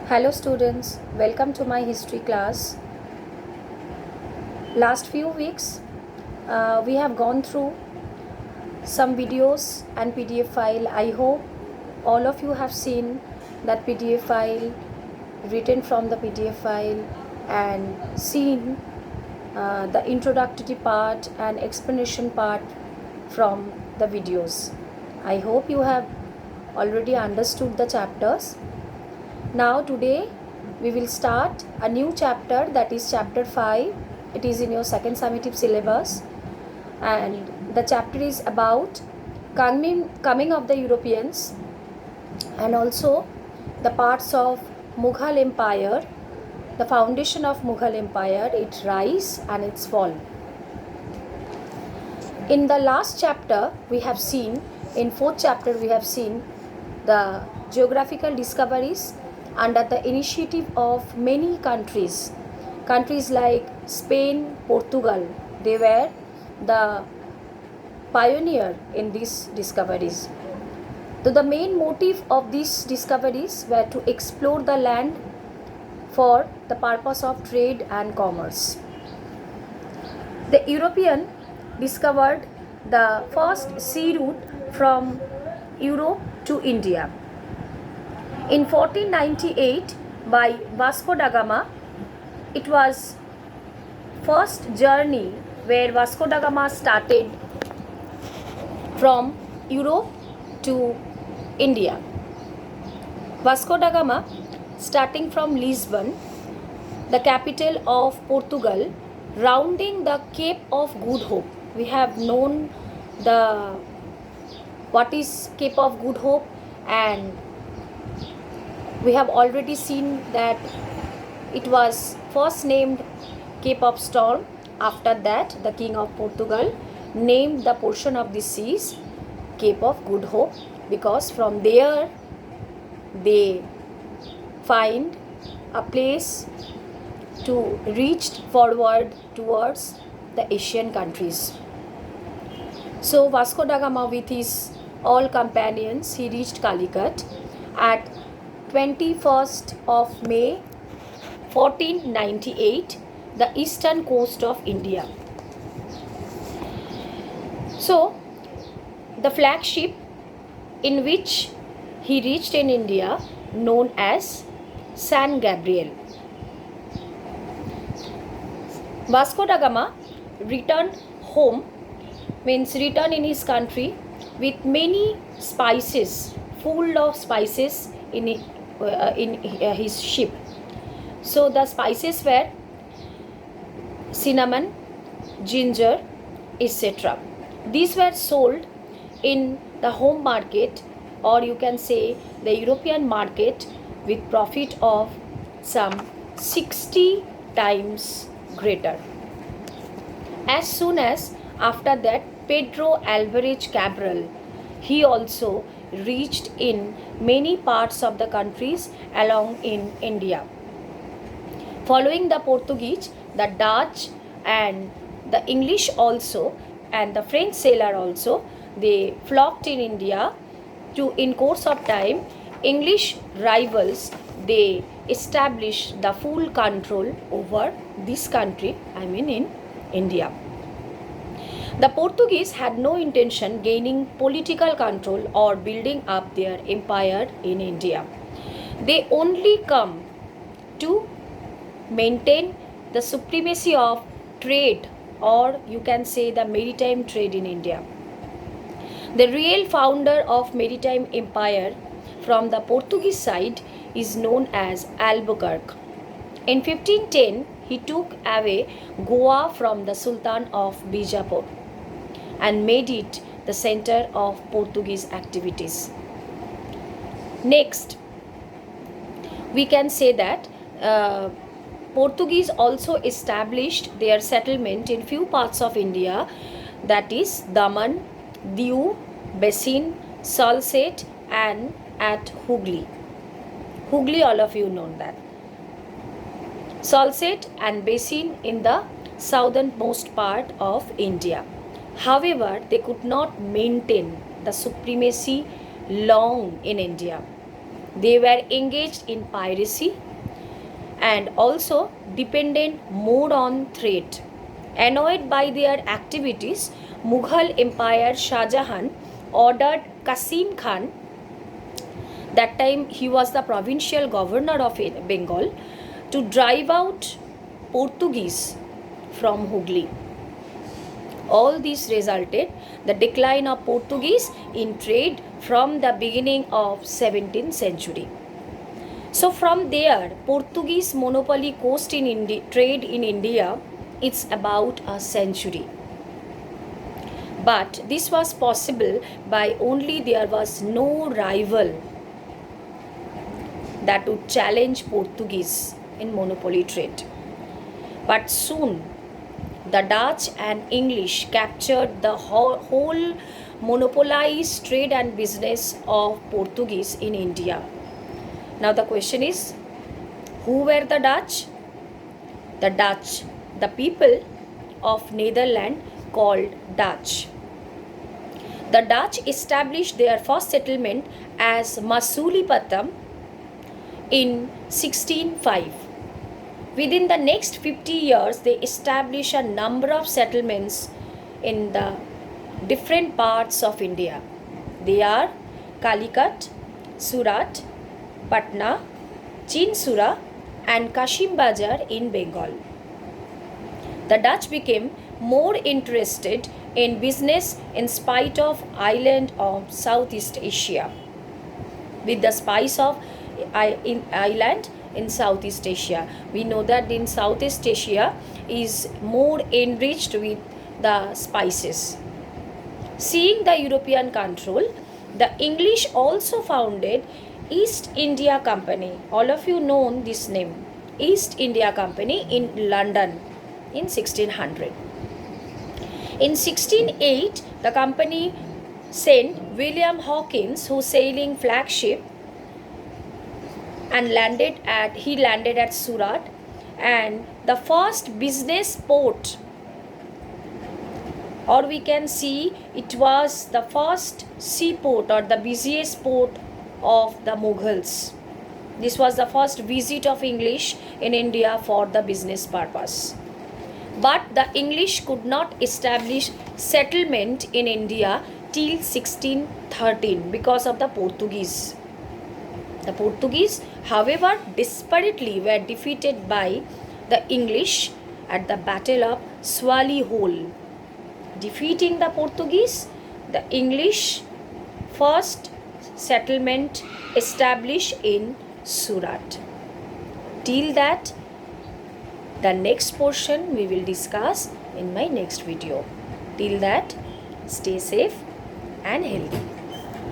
Hello students, welcome to my history class. Last few weeks we have gone through some videos and PDF file. I hope all of you have seen that PDF file, written from the PDF file and seen the introductory part and explanation part from the videos. I hope you have already understood the chapters. Now today we will start a new chapter, that is chapter 5. It is in your second summative syllabus and the chapter is about coming of the Europeans and also the parts of Mughal Empire, the foundation of Mughal Empire, its rise and its fall. In the last chapter we have seen, in fourth chapter we have seen the geographical discoveries under the initiative of many countries. Countries like Spain, Portugal, they were the pioneer in these discoveries. So the main motive of these discoveries were to explore the land for the purpose of trade and commerce. The European discovered the first sea route from Europe to India. In 1498 by Vasco da Gama, it was first journey where Vasco da Gama started from Europe to India. Vasco da Gama, starting from Lisbon, the capital of Portugal, rounding the Cape of Good Hope. We have known what is Cape of Good Hope, and we have already seen that it was first named Cape of Storm. After that, the King of Portugal named the portion of the seas Cape of Good Hope, because from there they find a place to reach forward towards the Asian countries. So Vasco da Gama with his all companions, he reached Calicut at 21st of May 1498, the eastern coast of India. So the flagship in which he reached in India, known as San Gabriel. Vasco da Gama returned home, means returned in his country with many spices, full of spices in his ship. So the spices were cinnamon, ginger, etc. These were sold in the home market, or you can say the European market, with profit of some 60 times greater. As soon as after that, Pedro Alvarez Cabral, he also reached in many parts of the countries along in India. Following the Portuguese, the Dutch and the English also, and the French sailor also, they flocked in India. In course of time, English rivals, they established the full control over this country, I mean in India. The Portuguese had no intention gaining political control or building up their empire in India. They only come to maintain the supremacy of trade, or you can say the maritime trade in India. The real founder of maritime empire from the Portuguese side is known as Albuquerque. In 1510, he took away Goa from the Sultan of Bijapur and made it the center of Portuguese activities. Next, we can say that Portuguese also established their settlement in few parts of India, that is Daman, Diu, Besin, Salsette and at Hooghly. Hooghly, all of you know that. Salsette and Besin in the southernmost part of India. However, they could not maintain the supremacy long in India. They were engaged in piracy and also dependent more on trade. Annoyed by their activities, Mughal Empire Shah Jahan ordered Qasim Khan, that time he was the provincial governor of Bengal, to drive out Portuguese from Hooghly. All this resulted the decline of Portuguese in trade from the beginning of 17th century. So from there, Portuguese monopoly coast in trade in India, it's about a century. But this was possible by only there was no rival that would challenge Portuguese in monopoly trade. But soon, the Dutch and English captured the whole monopolized trade and business of Portuguese in India. Now the question is, who were the Dutch? The Dutch, the people of Netherlands called Dutch. The Dutch established their first settlement as Masulipatam in 1605. Within the next 50 years, they established a number of settlements in the different parts of India. They are Calicut, Surat, Patna, Chinsura and Kashim Bazar in Bengal. The Dutch became more interested in business in spite of island of Southeast Asia. With the spice of island in Southeast Asia, we know that in Southeast Asia is more enriched with the spices. Seeing the European control, the English also founded East India Company. All of you know this name, East India Company in London in 1600. In 1608, the company sent William Hawkins, who sailing flagship, and landed at Surat, and the first business port, or we can see it was the first seaport or the busiest port of the Mughals. This was the first visit of English in India for the business purpose. But the English could not establish settlement in India till 1613 because of the Portuguese. The Portuguese, however, desperately were defeated by the English at the Battle of Swally Hole. Defeating the Portuguese, the English first settlement established in Surat. Till that, the next portion we will discuss in my next video. Till that, stay safe and healthy.